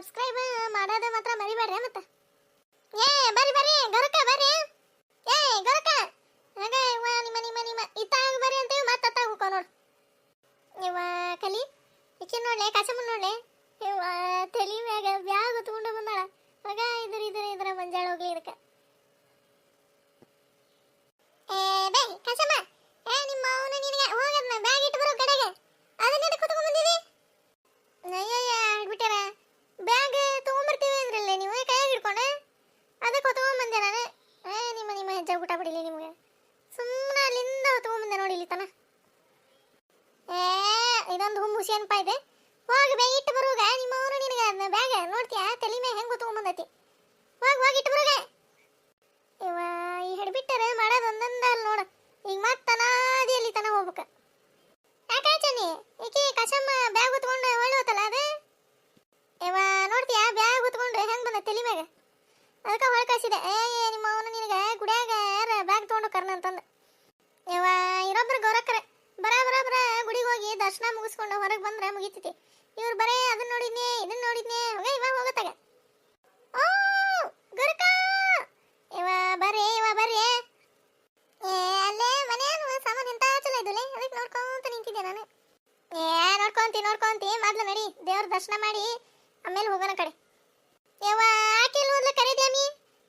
Subscribe ಮಾಡೋದು ಮಾತ್ರ ಮರಿಬೇಡ್ರಿ ಮತ್ತೆ. ಏ ಬರ್ರಿ ಬರ್ರಿ ಗರಕ ಬರ್ರಿ. ಏ ಗರಕ ಹಾಗ ಇವ ನಿಮ್ಮ ಇತ್ತಾಗ ಬರ್ರಿ ಅಂತೀವಿ ಮತ್ತೆ ಅತ್ತಾಗ ಹೋಗೋ ನೋಡು. ಇವ ಕಲಿ ಈಕೆ ನೋಡ್ಲೆ ಕಾಸಮ್ಮ ನೋಡ್ಲೆ ಇವ ತಲೆ ಮ್ಯಾಗ ಬ್ಯಾಗ್ ಹೊತ್ಕೊಂಡು ಬಂದಾಳ. ಮಗ ಇದ್ರ ಮಂಜಾಳ ಹೋಗ್ಲಿ ಇದಕ್ಕೆ. ಏ ಬೇ ಕಾಸಮ್ಮ ಏ ನಿಮ್ಮ ಅವನು ನಿನಗೆ ಹೋಗದ್ನ ಬ್ಯಾಗ್ ಇಟ್ಟು ಬರೋ ಕಡೆಗೆ ಅದನ್ನ ಕುತ್ಕೊಂಡ್ ಬಂದಿದಿ. ಅಯ್ಯಯ್ಯ ಆಗ್ಬಿಟ್ಟಾರ ಬ್ಯಾಗ್ ತಗೊಂಡ್ಬರ್ತೀವಿ ಅಂದ್ರಲ್ಲೇ ನೀವು ಕೈಯಾಗ ಹಿಡ್ಕೊಂಡೆ ಅದಕ್ಕೆ ಹೊತ್ಕೊಂಡ್ ಬಂದೆ ನಾನು. ನಿಮ್ಮ ಹೆಜ್ಜೆ ಊಟ ಬಿಡಿಲಿ ನಿಮ್ಗೆ ಸುಮ್ಮನೆ ಅಲ್ಲಿಂದ ಹೊತ್ಕೊಂಡ್ ಬಂದೆ ನೋಡಿ ಇಲ್ಲಿ ತನ. ಇದೊಂದು ಹುಮ್ಮುಸಿ ಅನ್ಪ ಇದೆ. ಹೋಗಿ ಬ್ಯಾಗ್ ಇಟ್ಟು ಬರುವಾಗ ನಿಮ್ಮ ಅವನು ನಿನಗೆ ಅದನ್ನ ಬ್ಯಾಗ್ ನೋಡ್ತೀಯಾ ತಲೆ ಮ್ಯಾಗ ಹೆಂಗೆ ಹೊತ್ಕೊಂಡ್ ಬಂದೈತಿ. ಹೋಗಿ ಇಟ್ಟು ಬರುವಾಗ ಇವ ಈ ಹಿಡ್ಬಿಟ್ಟರೆ ಮಾಡೋದು ಒಂದೊಂದ ಅಲ್ಲಿ ನೋಡು. ಈಗ ಮತ್ತೆ ಅನಾದಿ ಅಲ್ಲಿ ತನ ಹೋಗ್ಬೇಕ. ಯಾಕಾಚನಿ ಈಕಿ ಕಸಮ್ಮ ಬ್ಯಾಗ್ ಹೊತ್ಕೊಂಡು ಒಳ್ಳೆ ಹೋತಲ್ಲ ಅದು. ಇವ ನೋಡ್ತೀಯಾ ಬ್ಯಾಗ್ ಹೊತ್ಕೊಂಡು ಹೆಂಗೆ ಬಂದ ತಲೆ ಮ್ಯಾಗ ಅದಕ್ಕೆ ಹೊಳೆ ಕಳಿಸಿದೆ. ನಿಮ್ಮ ಅವನು ನಿನಗೆ ಗುಡಿಯಾಗ ಯಾರ ಬ್ಯಾಗ್ ತೊಗೊಂಡು ಕರ್ನ ಅಂತಂದು. ಇವ ಇರೊಬ್ರು ಗೌರಕ್ಕರ ಬರ ಗುಡಿಗೆ ಹೋಗಿ ದರ್ಶನ ಮುಗಿಸ್ಕೊಂಡು ಹೊರಗೆ ಬಂದ್ರೆ ಮುಗಿತೈತಿ. ಇವ್ರು ಬರೇ ಅದನ್ನ ನೋಡಿದ್ನೆ ಇದನ್ನ ನೋಡಿದ್ನೆ ಹೋಗ ಇವ ಹೋಗತ್ತಾಗ. ಓ ಗರ್ಕ ಇವ ಬರ್ರಿ ಅಲ್ಲೇ ಮನೆಯನ್ನು ಸಾಮಾನು ಎಂತ ಚಲೋ ಇದ್ದಲೆ ಅದಕ್ಕೆ ನೋಡ್ಕೊಂತ ನಿಂತಿದ್ದೆ ನಾನು. ನೋಡ್ಕೊಂತಿ ಮೊದ್ಲು ನಡಿ ದೇವ್ರ ದರ್ಶನ ಮಾಡಿ ಆಮೇಲೆ ಹೋಗೋಣ ಕಡೆ. ಇವ ಆಕೆಲ್ ಹೋದ್ಲ ಕರೀದ್ಯಾಮಿ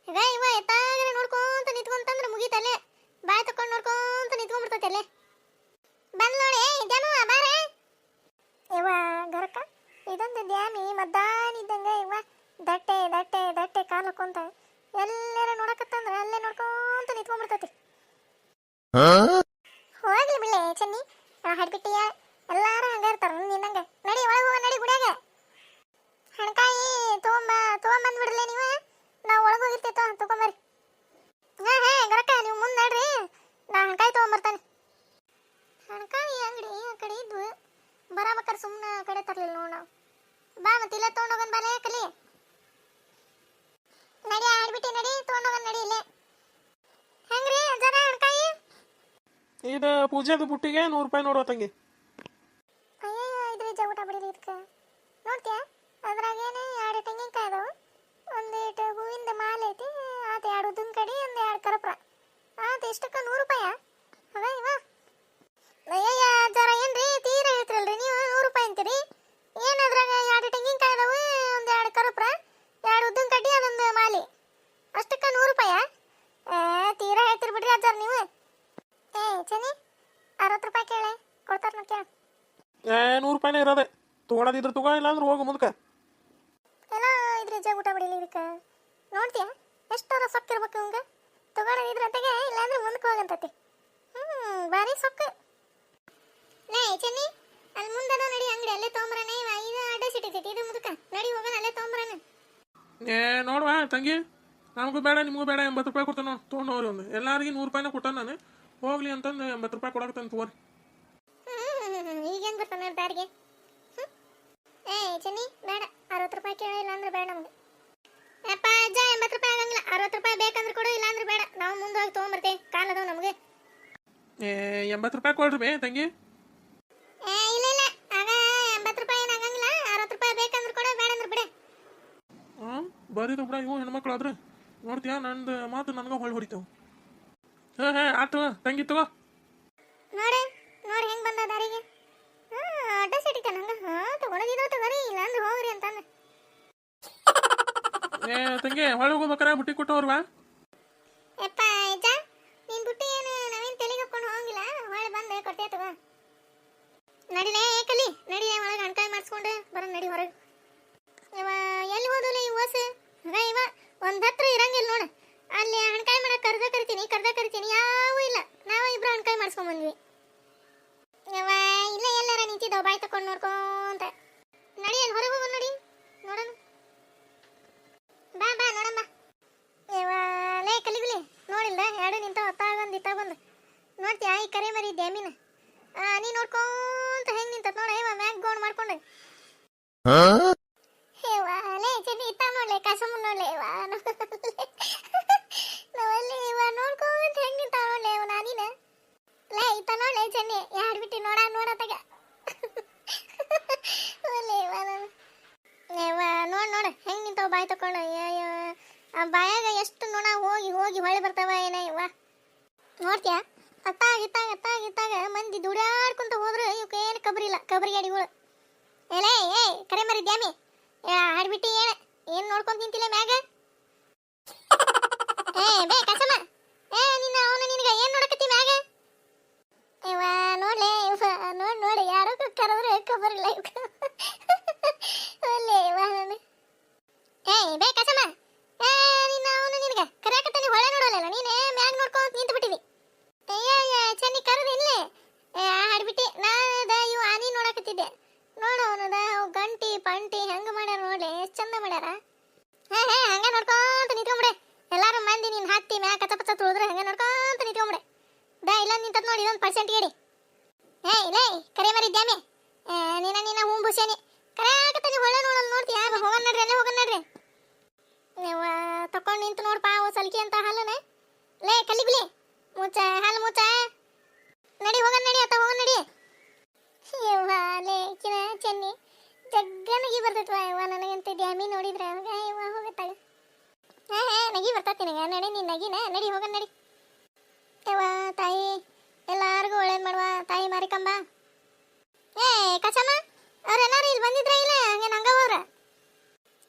ಈಗ ಇವ ಎತ್ತಾಗರೆ ನೋಡ್ಕೊಂತ ನಿಂತ್ಕೊಂತಂದ್ರೆ ಮುಗೀತಲ್ಲೇ ಬಾಯ್ ತಕೊಂಡು ನೋಡ್ಕೊಂತ ನಿಂತ್ಕೊಂಡ್ಬಿಡ್ತೈತಲ್ಲೇ. ಬಂದ್ ನೋಡಿ ದ್ಯಾಮು ಬಾರ. ಇವ ಗರಕ ಇದೊಂದು ದ್ಯಾಮಿ ಮದ್ದಾನಿದ್ದಂಗ ಇವ ದಟ್ಟೆ ಕಾಲು ಹಾಕೊಂತ ಎಲ್ಲಾರ ನೋಡಕತ್ತಂದ್ರ ಅಲ್ಲೇ ನೋಡ್ಕೊಂತ ನಿಂತ್ಕೊಂಡ್ಬಿಡ್ತೈತಿ. ಹೋಗ್ಲಿ ಬಿಡ್ಲೆ ಚೆನ್ನಿ ಹಡ್ಬಿಟ್ಟಿಯ ಎಲ್ಲಾರು ಹಂಗ ಇರ್ತಾರ ನಿನ್ನಂಗ. ನಡಿ ಒಳಗೆ ಹೋಗ ನಡಿ ಗುಡಿಯಾಗ ಹಣಕಾಯಿ ತೊಗೊಂಬಂದ್ಬಿಡ್ಲೆ ನೀವು. ನಾವು ಒಳಗೆ ಹೋಗಿರ್ತೇವ ತಗೊಂಬರ್ರಿ. ಹಾ ಗರಕ ನೀವು ಮುಂದೆ ನಡ್ರಿ ನಾ ಹಣಕಾಯಿ ತೊಗೊಂಬರ್ತಾನೆ. ಹಣಕಾಯಿ ಅಂಗಡಿ ಆ ಕಡೆ ಇದ್ವು ಬರಾಬೇಕಾರೆ ಸುಮ್ಮನೆ ಆ ಕಡೆ ತರಲಿಲ್ಲ ನೋಡು ನಾವು. ಬಾ ಮತ್ತೆ ಇಲ್ಲ ತೊಗೊಂಡೋಗನ್ ಬಾಲೆ ಕಲಿ. ನಡಿ ಆಡ್ಬಿಟ್ಟಿ ನಡಿ ತೊಗೊಂಡೋಗನ್ ನಡಿ ಇಲ್ಲೇ. ಹೆಂಗ್ರಿ ಜರ ಹಣಕಾಯಿ ಇದು ಪೂಜೆದು ಬುಟ್ಟಿಗೆ 100 ರೂಪಾಯಿ ನೋಡುವ ತಂಗಿ. ಅಯ್ಯಯ್ಯ ಇದ್ರಿ ಜಗುಟ ಬಿಡಿರಿ ಇದಕ್ಕೆ ನೋಡ್ತೀಯಾ ಅದ್ರಾಗೇನೆ 2 ತೆಂಗಿನಕಾಯಿ ಅದಾವು, ಒಂದೇಟು ಹೂವಿಂದ ಮಾಲೆ ಐತಿ, ಆತ 2 ಉದ್ದಿನ ಕಡಿ, 2 ಕರಪ್ರ ಆತ ಇಷ್ಟಕ್ಕೆ 100 ರೂಪಾಯ. ಅದ ಇವ ಅಯ್ಯಯ್ಯ ಜರ ಏನ್ರಿ ತೀರ ಹೇಳ್ತಿರಲ್ರಿ ನೀವು 100 ರೂಪಾಯಿ ಅಂತೀರಿ. ಏನು ಅದ್ರಾಗ 2 ತೆಂಗಿನಕಾಯಿ ಅದಾವು, 2 ಕರಪ್ರ, 2 ಉದ್ದಿನ ಕಡ್ಡಿ, ಅದೊಂದು ಮಾಲೆ ಅಷ್ಟಕ್ಕೆ 100 ರೂಪಾಯ. ತೀರ ಹೇಳ್ತಿರ್ ಬಿಡ್ರಿ ಅಜ್ಜಾರ ನೀವು. ಚೆನ್ನಿ 60 ರೂಪಾಯಿ ಕೇಳೆ ಕೊಡ್ತಾರ ನಾ ಕೇಳ. 100 ರೂಪಾಯಿನೇ ಇರೋದೆ ತೊಗೊಳದಿದ್ರೆ ತಗೋ ಇಲ್ಲ ಅಂದ್ರೆ ಹೋಗು ಮುಂದಕ್ಕೆ. ಎಲ್ಲ ಇದ್ರಿ ಊಟ ಬಿಡಿಲಿ ಇದಕ್ಕೆ ನೋಡ್ತೀಯಾ ಎಷ್ಟರ ಸೊಕ್ಕಿರ್ಬೇಕು ಇವಂಗ. ತಗೊಳದಿದ್ರೆ ಅಂತೆಗೆ ಇಲ್ಲಾಂದ್ರೆ ಮುಂದಕ್ಕೆ ಹೋಗಂತತಿ. ಭಾರಿ ಸೊಕ್ಕು. ಲೇ ಚೆನ್ನಿ ಅಲ್ಲಿ ಮುಂದೆ ನಡಿ ಅಂಗಡಿ ಅಲ್ಲೇ ತೊಗೊಂಬರೋಣ. ಇದು ಅಡ್ರೆಸ್ ಇಟ್ಟಿರ್ತೈತಿ ಇದು ಮುದುಕ ನಡಿ ಹೋಗೋಣ ಅಲ್ಲೇ ತೊಗೊಂಬರೋಣ. ನೋಡುವ ತಂಗಿ ನಮಗೂ ಬೇಡ ನಿಮಗೂ ಬೇಡ 80 ರೂಪಾಯಿ ಕೊಡ್ತಾನೆ ನೋಡಿ ತೊಗೊಂಡವ್ರಿ. ಒಂದು ಎಲ್ಲಾರಿಗೆ 100 ರೂಪಾಯಿನ ಕೊಟ್ಟಾನ ನಾನು ಹೋಗ್ಲಿ ಅಂತಂದು 80 ರೂಪಾಯಿ ಕೊಡಕತ್ತಾನೆ ತಗೋರಿ. ಈಗ ಹೆಂಗ್ ಬರ್ತಾನೆ ಬ್ಯಾಡ್ಗೆ. ಚೆನ್ನಿ ಬೇಡ 60 ರೂಪಾಯಿ ಕೇಳೋ ಇಲ್ಲ ಅಂದ್ರೆ ಬೇಡ ನಮ್ಗೆ. ಅಪ್ಪ ಅಜ್ಜ 80 ರೂಪಾಯಿ ಆಗಂಗಿಲ್ಲ, 60 ರೂಪಾಯಿ ಬೇಕಂದ್ರೆ ಕೊಡು ಇಲ್ಲ ಅಂದ್ರೆ ಬೇಡ. ನಾವು ಮುಂದೆ ಹೋಗಿ ತೊಗೊಂಬರ್ತೇವೆ ಕಾಲದವು ನಮಗೆ. 80 ರೂಪಾಯಿ ಕೊಡ್ರಿ ಬೇ ತಂಗಿ. ಇಲ್ಲ ಆಗ 80 ರೂಪಾಯಿ ಏನು ಆಗಂಗಿಲ್ಲ, 60 ರೂಪಾಯಿ ಬೇಕಂದ್ರೆ ಕೊಡು ಬೇಡ ಅಂದ್ರೆ ಬಿಡ. ಬರೀ ಬಿಡ ಇವು ಹೆಣ್ಮಕ್ಳು ಆದ್ರೆ ನೋಡ್ತೀಯಾ ನಂದು ಮಾತು ನನಗೆ ಹೊಳ್ ಹೊಡಿತಾವ. ಆತು ತಂಗಿ ತಗೋ ನೋಡಿ ಹೆಂಗ್ ಬಂದ ದಾರಿಗೆ. ಅಡ್ರೆಸ್ ಇಟ್ಟಿದ್ದ ನಂಗೆ ತಗೊಳದಿರೋ ತಗೋರಿ ಇಲ್ಲ ಅಂದ್ರೆ ಹೋಗ್ರಿ ಅಂತಂದು. ತಂಗಿ ಹೊಳೆ ಹೋಗ್ಬೇಕಾರೆ ಬುಟ್ಟಿ ಕೊಟ್ಟವ್ರವಾ. ಯಪ್ಪ ಅಜ್ಜ ನೀನ್ ಬುಟ್ಟಿ ಏನು ನಾವೇನು ತಲೆಗೆ ಹಾಕೊಂಡು ಹೋಗಂಗಿಲ್ಲ, ಹೊಳೆ ಬಂದು ಕೊಡ್ತೇ ತಗೋ. ನಡಿಲೇ ಕಲಿ ನಡಿ ಒಳಗೆ ಹಣ್ಕಾಯಿ ಮಾಡಿಸ್ಕೊಂಡು ಬರೋಣ ನಡಿ ಹೊರಗೆ. ಇವ ಎಲ್ಲಿ ಹೋದಲ್ಲ ಈ ಓಸ ಇವ ಒಂದು ಹತ್ರ ಇರಂಗಿಲ್ಲ ನೋಡು. ಅಲ್ಲಿ ಹಣ್ಕಾಯಿ ಮಾಡಕ್ಕೆ ಕರ್ದ ಯಾವೂ ಇಲ್ಲ. ನಾವು ಇಬ್ರು ಹಣ್ಕಾಯಿ ಮಾಡಿಸ್ಕೊಂಡ್ ಬಂದ್ವಿ. ಇವ ಇಲ್ಲ ಎಲ್ಲಾರ ನಿಂತಿದ್ದಾವ ಬಾಯಿ ತಕೊಂಡು ನೋಡ್ಕೊಂತ. ನಡಿ ಅಲ್ಲಿ ಹೊರಗೆ ಹೋಗೋಣ ನಡಿ ನೋಡೋಣ. ಬಾ ನೋಡಮ್ಮ. ಇವ ಲೇ ಕಲಿಗುಲಿ ನೋಡಿಲ್ಲ 2 ನಿಂತಾವ ಅತ್ತಾಗೊಂದು ಇತ್ತಾಗೊಂದು. ನೋಡ್ತೀಯಾ ಈ ಕರೆ ಮರಿ ಡ್ಯಾಮಿನ ನೀ ನೋಡ್ಕೊಂತ ಹೆಂಗ್ ನಿಂತ ನೋಡ ಇವ ಮ್ಯಾಗ್ ಗೌಂಡ್ ಮಾಡ್ಕೊಂಡು. ಲೇ ಚೆನ್ನಿ ಇತ್ತ ನೋಡ್ಲೆ ಕಸಮ್ಮ ನೋಡ್ಲೆ ಇವ ನಾವಲ್ಲಿ ಇವ ನೋಡ್ಕೊಂತ ಹೆಂಗ್ ನಿಂತಾವ ನೋಡ್ಲೆ ಇವ ನಾನಿನ. ಲೇ ಇತ್ತ ನೋಡ್ಲೆ ಚೆನ್ನಿ ಬಿಟ್ಟು ನೋಡತ್ತಾಗ ನೋಡ್ ಬಾಯಿ ತಕೊಂಡು ಅಯ್ಯೋ ಆ ಬಾಯಾಗ ಎಷ್ಟು ನೊಣ ಹೋಗಿ ಹೋಗಿ ಹೊಳೆ ಬರ್ತಾವ ಏನ ಇವ ನೋಡ್ತೀಯ ಅತ್ತಾಗ ಮಂದಿ ದುಡ್ಯಾಡ್ಕೊಂತ ಹೋದ್ರೆ ಇವಕ್ಕೆ ಏನು ಕಬ್ರಿಲ್ಲ ಕಬ್ರಿ ಗಾಡಿಗಳು ಏಲೇ ಏ ಕರೆ ಮರಿ ದ್ಯಾಮಿ ಆಡ್ಬಿಟ್ಟಿ ಏನು ನೋಡ್ಕೊಂತ ನಿಂತಿಲ್ಲ ಮ್ಯಾಗ ಏ ಬೇ ಕಸಮ ಏ ನಿನ್ನ ಅವನು ನಿನಗೆ ಏನು ನೋಡಕತ್ತಿ ಮ್ಯಾಗ ಇವ ನೋಡ್ಲೆ ಇವ ನೋಡಿ ಯಾರೋ ಕರೆದ್ರೆ ಕಬರಿಲ್ಲ ಇವಕ್ಕೆ ಒಳ್ಳೆ ಇವ ನಾನು ಏ ಬೇ ಕಸಮ ಏ ನಿನ್ನ ಅವನು ನಿನಗೆ ಕರೆಯಕತ್ತಾನೆ ಹೊಳೆ ನೋಡಲ್ಲ ನೀನೇ ಮ್ಯಾಗ ನೋಡ್ಕೊಂತ ನಿಂತು ಬಿಟ್ಟಿವಿ ಅಯ್ಯ ಚೆನ್ನಿ ಕರೆದಿಲ್ಲೇ ಹಾಡ್ಬಿಟ್ಟಿ ನಾದ ಇವು ಆನಿ ನೋಡಕತ್ತಿದ್ದೆ ನೋಡು ಅವನದ ಗಂಟಿ ಪಂಟಿ ಹೆಂಗ ಮಾಡ್ಯಾರ ನೋಡ್ಲಿ ಎಷ್ಟು ಚಂದ ಮಾಡ್ಯಾರ ಹಂಗ ನೋಡ್ಕೊಂತ ನಿಂತ್ಕೊಂಬಿಡೆ ಎಲ್ಲಾರು ಮಂದಿ ನೀನ್ ಹತ್ತಿ ಮ್ಯಾಗ ಕಚ ತುಳಿದ್ರೆ ಹಂಗ ನೋಡ್ಕೊಂತ ನಿಂತ್ಕೊಂಬಿಡೆ ಇಲ್ಲ ನಿಂತದ್ ನೋಡಿ ಇದೊಂದು ಪರ್ಸೆಂಟ್ ಹೇಳಿ ಇಲ್ಲೇ ಕರೆ ಮರಿದ್ಯಾಮೆ ನಿನ್ನ ಹೂಂಬುಸೇನಿ ಕರೆ ಆಗತ್ತೆ ಹೊಳೆ ನೋಡಲ್ ನೋಡ್ತೀಯ ಹೋಗನ್ ನಡ್ರಿ ಅಲ್ಲೇ ಹೋಗನ್ ನಡ್ರಿ ನೀವು ತಕೊಂಡು ನಿಂತು ನೋಡ್ಪಾ ಸಲ್ಕಿ ಅಂತ ಹಾಲನೆ ಲೇ ಕಲ್ಲಿಗುಲಿ ಮುಚ್ಚ ಹಾಲು ಮುಚ್ಚ ನಡಿ ಹೋಗನ್ ನಡಿ ಅತ್ತ ಹೋಗನ್ ನಡಿ ಯವ್ವ ಲೇ ಕಿನ ಚೆನ್ನಿ ಜಗ್ಗನಗಿ ಬರ್ತೈತ್ವ ಯವ್ವ ನನಗಂತ ಡ್ಯಾಮಿ ನೋಡಿದ್ರೆ ಯವ್ವ ಹೋಗತ್ತಾಗ ನಗಿ ಬರ್ತೈತಿ ನಿನಗೆ ನಡಿ ನೀನು ನಗಿನ ನಡಿ ಹೋಗನ್ ನಡಿ ಯವ್ವ ತಾಯಿ ಎಲ್ಲಾರ್ಗೂ ಒಳ್ಳೇದು ಮಾಡುವ ತಾಯಿ ಮಾರಿಕಂಬ ಏ ಕಚಮ್ಮ ಅವ್ರೆಲ್ಲಾರು ಇಲ್ಲಿ ಬಂದಿದ್ರ ಇಲ್ಲ ಹಂಗ ಹೋದ್ರ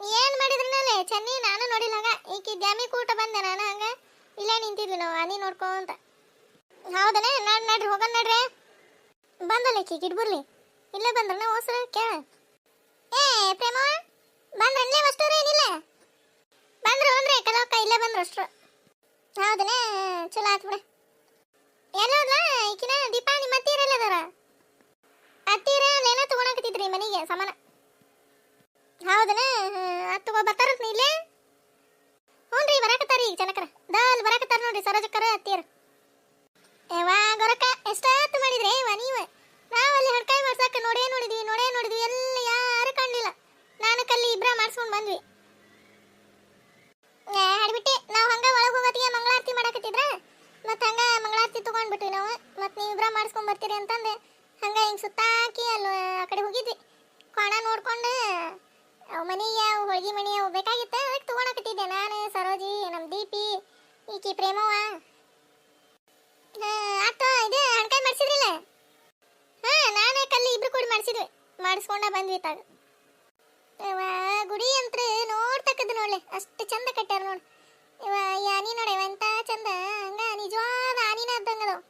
ಏನು ಮಾಡಿದ್ರನಲ್ಲೇ ಚೆನ್ನಿ ನಾನು ನೋಡಿಲ್ಲ ಹಂಗ ಈಕಿ ಡ್ಯಾಮಿ ಕೂಟ ಬಂದೆ ನಾನು ಹಂಗ ಇಲ್ಲೇ ನಿಂತಿದ್ವಿ ನಾವು ಅನಿ ನೋಡ್ಕೊಂತ ಹೌದನೇ ನಡ್ರಿ ಹೋಗನ್ ನಡ್ರಿ ಬಂದಲ್ಲ ಈಕಿ ಗಿಡ್ಬುರ್ಲಿ ಇಲ್ಲೇ ಬಂದ್ರನ ಹೋಸ್ರ ಕೇಳ ಏ ಪ್ರೇಮ ಬಂದ್ರನ್ಲೇ ಅಷ್ಟೋರು ಏನಿಲ್ಲ ಬಂದ್ರು ಅಂದ್ರೆ ಕಲವಕ್ಕ ಇಲ್ಲೇ ಬಂದ್ರು ಅಷ್ಟ್ರು ಹೌದನೇ ಚಲೋ ಆತ್ ಬಿಡ ಎಲ್ಲೋದ್ಲ ಈಕಿನ ದೀಪಾ ನಿಮ್ಮ ಅತ್ತೀರೆಲ್ಲದಾರ ಅತ್ತೀರ ಅಲ್ಲೇನ ತಗೊಳಕತ್ತಿದ್ರಿ ಮನೆಗೆ ಸಮಾನ ಹೌದನೇ ಅದು ತಗೋ ಬರ್ತಾರಂತ ಇಲ್ಲೇ ಹ್ಞೂ ಬರಾಕತ್ತಾರ ಈಗ ಜನಕರ ದಾಲ್ ಬರಾಕತ್ತಾರ ನೋಡ್ರಿ ಸರೋಜಕ್ಕರ ಅತ್ತೀರ ಏವಾ ಗೊರಕ್ಕ ಎಷ್ಟಾತು ಮಾಡಿದ್ರೆ ಏವಾ ನೀವು ನಾವಲ್ಲಿ ಹಡ್ಕಾಯಿ ಮಾಡ್ಸಾಕ ನೋಡೇ ನೋಡಿದ್ವಿ ಎಲ್ಲ ಯಾರು ಕಾಣಲಿಲ್ಲ ನಾನು ಕಲ್ಲಿ ಇಬ್ರ ಮಾಡಿಸ್ಕೊಂಡು ಬಂದ್ವಿ ಹಾಡ್ಬಿಟ್ಟೆ ನಾವು ಹಂಗ ಒಳಗೆ ಹೋಗೋತ್ತಿಗೆ ಮಂಗಳಾರತಿ ಮಾಡಕತ್ತಿದ್ರ ಮತ್ತೆ ಹಂಗ ಮಂಗಳಾರತಿ ತಗೊಂಡ್ಬಿಟ್ವಿ ನಾವು ಮತ್ತೆ ನೀವು ಇಬ್ರ ಮಾಡಿಸ್ಕೊಂಡ್ ಬರ್ತೀರಿ ಅಂತಂದು ಹಂಗ ಹಿಂಗೆ ಸುತ್ತಾಕಿ ಅಲ್ಲಿ ಆ ಕಡೆ ಹೋಗಿದ್ವಿ ಕೋಣ ನೋಡ್ಕೊಂಡು ಅವು ಮನೆಗೆ ಅವು ಹೋಳ್ಗಿ ಮಣಿ ಅವು ಬೇಕಾಗಿತ್ತು ಅದಕ್ಕೆ ತಗೊಳಕತ್ತಿದ್ದೆ ನಾನು ಸರೋಜಿ ನಮ್ಮ ದೀಪಿ ಈಕಿ ಪ್ರೇಮವ್ವ ಆತ ಇದೆ ಹಣ್ಕಾಯಿ ಮಾಡಿಸಿದ್ರಿಲ್ಲ ನಾನೇ ಕಲ್ಲಿ ಇಬ್ರು ಕೂಡಿ ಮಾಡಿಸ್ಕೊಂಡ ಬಂದ್ವಿ ತಾಗ ಗುಡಿ ಅಂತ ನೋಡ್ತಕ್ಕದ್ದು ನೋಡ್ಲೆ ಅಷ್ಟು ಚಂದ ಕಟ್ಟಾರ ನೋಡಿ ಇವ ಈ ಆನಿ ನೋಡಿ ಎಂತ ಚಂದ ಹಂಗ ನಿಜವಾದ ಆನಿನ ಅದಂಗದವು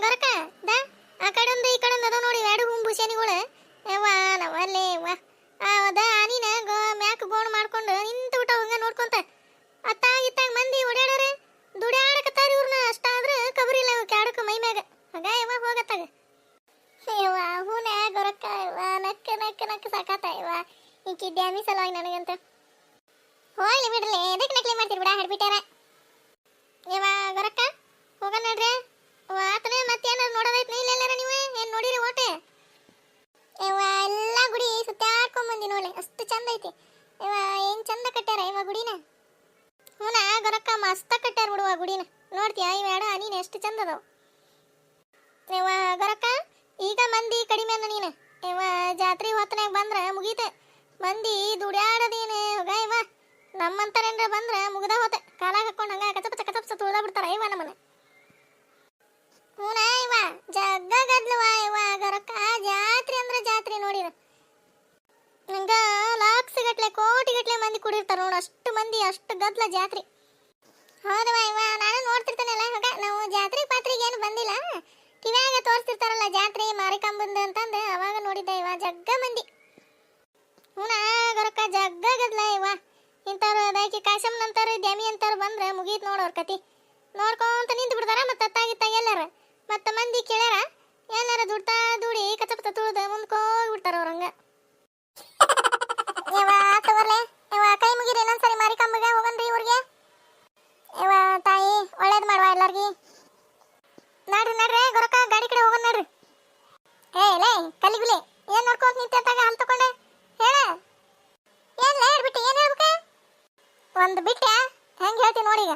ಗೊರಕ ದ ಆ ಕಡೊಂದು ಈ ಕಡೊಂದು ಅದಾವ ನೋಡಿ ಎರಡು ಹೂಂಬುಸೇನಿಗಳು ನಾವಲ್ಲೇ ಅದ ಆನಿನ ಮ್ಯಾಕ್ ಗೋಣ್ ಮಾಡ್ಕೊಂಡು ನಿಂತು ಬಿಟ್ಟ ಹಂಗ ನೋಡ್ಕೊಂತ ಅತ್ತಾಗಿತ್ತಾಗ ಮಂದಿ ಓಡಾಡೋರೆ ದುಡ್ಯಾಡಕತ್ತಾರ ಇವ್ರನ್ನ ಅಷ್ಟಾದ್ರೆ ಕಬರಿಲ್ಲ ಇವ್ ಕ್ಯಾಡಕ ಮೈ ಮ್ಯಾಗ ಹಂಗ ಯವ್ವ ಹೋಗತ್ತಾಗ ಯವ್ವ ಹೂನ ಗೊರಕ್ಕ ಯವ್ವ ನಕ್ಕ ಸಾಕಾತ ಯವ್ವ ಈಕಿ ಡ್ಯಾಮಿ ಸಲುವಾಗಿ ನನಗಂತ ಹೋಗ್ಲಿ ಬಿಡ್ಲಿ ಎದಕ್ಕೆ ನಕ್ಲಿ ಮಾಡ್ತೀರಿ ಬಿಡ ಹಾಡ್ಬಿಟ್ಟಾರ ಯವ್ವ ಗೊರಕ್ಕ ಹೋಗ ನಡ್ರಿ ಆತನೇ ಮತ್ತೇನಾದ್ರು ನೋಡೋದೈತಿ ಇಲ್ಲೆಲ್ಲಾರ ನೀವು ಏನು ನೋಡಿರಿ ಓಟೆ ಯವ್ವ ಎಲ್ಲ ಗುಡಿ ಸುತ್ತಾಡ್ಕೊಂಬಂದಿ ನೋಡಿ ಅಷ್ಟು ಚಂದ ಐತಿ ಯವ್ವ ಏನು ಚಂದ ಕಟ್ಟಾರ ಯವ್ವ ಗುಡಿನ ಹೂನ ಗೊರಕ್ಕ ಮಸ್ತ ಕಟ್ಟಾರ ಬಿಡುವ ಗುಡಿನ ನೋಡ್ತೀಯ ಇವೆರಡು ನೀನು ಎಷ್ಟು ಚಂದ ಅದಾವ ಯವ್ವ ಗೊರಕ್ಕ ಈಗ ಮಂದಿ ಕಡಿಮೆ ಅನ್ನ ನೀನು ಯವ್ವ ಜಾತ್ರೆ ಹೊತ್ತನಾಗ ಬಂದ್ರೆ ಮುಗೀತೆ ಮಂದಿ ದುಡ್ಯಾಡೋದೇನು ಹೋಗ ಯವ್ವ ನಮ್ಮಂತಾರೇನ್ರ ಬಂದ್ರೆ ಮುಗ್ದ ಹೋತೆ ಕಾಲಾಗ ಹಾಕೊಂಡು ಹಂಗ ಕಚಪಚ ತುಳ್ದ ಬಿಡ್ತಾರ ಯವ್ವ ನಮ್ಮನ್ನ ಹೂನ ಯವ್ವ ಜಗ್ಗ ಗದ್ಲವ ಯವ್ವ ಗೊರಕ್ಕ ಜಾತ್ರೆ ಅಂದ್ರೆ ಜಾತ್ರೆ ನೋಡಿರ ಹಂಗ ಲಾಕ್ಸ್ಗಟ್ಲೆ ಕೋಟಿಗಟ್ಲೆ ಮಂದಿ ಕೂಡಿರ್ತಾರ ನೋಡು ಅಷ್ಟು ಮಂದಿ ಅಷ್ಟು ಗದ್ಲ ಜಾತ್ರೆ ಹೌದವ ಇವ ನಾನು ನೋಡ್ತಿರ್ತೇನಲ್ಲ ಹಾಗ ನಾವು ಜಾತ್ರೆ ಪಾತ್ರೆಗೆ ಏನು ಬಂದಿಲ್ಲ ಟಿವ್ಯಾಗ ತೋರಿಸ್ತಿರ್ತಾರಲ್ಲ ಜಾತ್ರೆ ಮಾರಿಕಂಬಂದು ಅಂತಂದು ಅವಾಗ ನೋಡಿದ್ದೆ ಇವ ಜಗ್ಗ ಮಂದಿ ಹೂನ ಗೊರಕ್ಕ ಜಗ್ಗ ಗದ್ಲ ಇವ ಇಂಥವ್ರು ಅದಕ್ಕೆ ಕಾಶಮ್ಮನಂತವ್ರು ದ್ಯಾಮಿ ಅಂತವ್ರು ಬಂದ್ರೆ ಮುಗೀತು ನೋಡೋರ್ ಕತಿ ನೋಡ್ಕೊಂತ ನಿಂತು ಬಿಡ್ತಾರ ಮತ್ತೆ ಅತ್ತಾಗಿತ್ತಾಗ ಎಲ್ಲಾರ ಮತ್ತೆ ಮಂದಿ ಕೇಳ್ಯಾರ ಎಲ್ಲಾರ ದುಡ್ತಾ ದುಡಿ ಕಚಪತ ತುಳ್ದು ಮುಂದಕ್ಕೆ ಹೋಗ್ಬಿಡ್ತಾರ ಅವ್ರಂಗ ಯವ್ವ ತಗೋರ್ಲೆ ಯವ್ವ ಕೈ ಮುಗಿರಿ ಇನ್ನೊಂದ್ಸರಿ ಮಾರಿಕಂಬಗ ಹೋಗನ್ರಿ ಊರಿಗೆ ಯವ್ವ ತಾಯಿ ಒಳ್ಳೇದು ಮಾಡುವ ಎಲ್ಲಾರ್ಗಿ ನಡ್ರಿ ಗೊರಕ ಗಾಡಿ ಕಡೆ ಹೋಗೋಣ ನಡ್ರಿ ಲೇ ಕಲ್ಲಿಗುಲಿ ಏನು ನೋಡ್ಕೊಂತ ನಿಂತಾಗ ಹಾಲು ತಗೊಂಡೆ ಹೇಳ ಏನು ಹೇಳ್ಬಿಟ್ಟು ಏನು ಹೇಳ್ಬೇಕ ಒಂದು ಬಿಟ್ಟೆ ಹೆಂಗೆ ಹೇಳ್ತೀನಿ ನೋಡಿ ಈಗ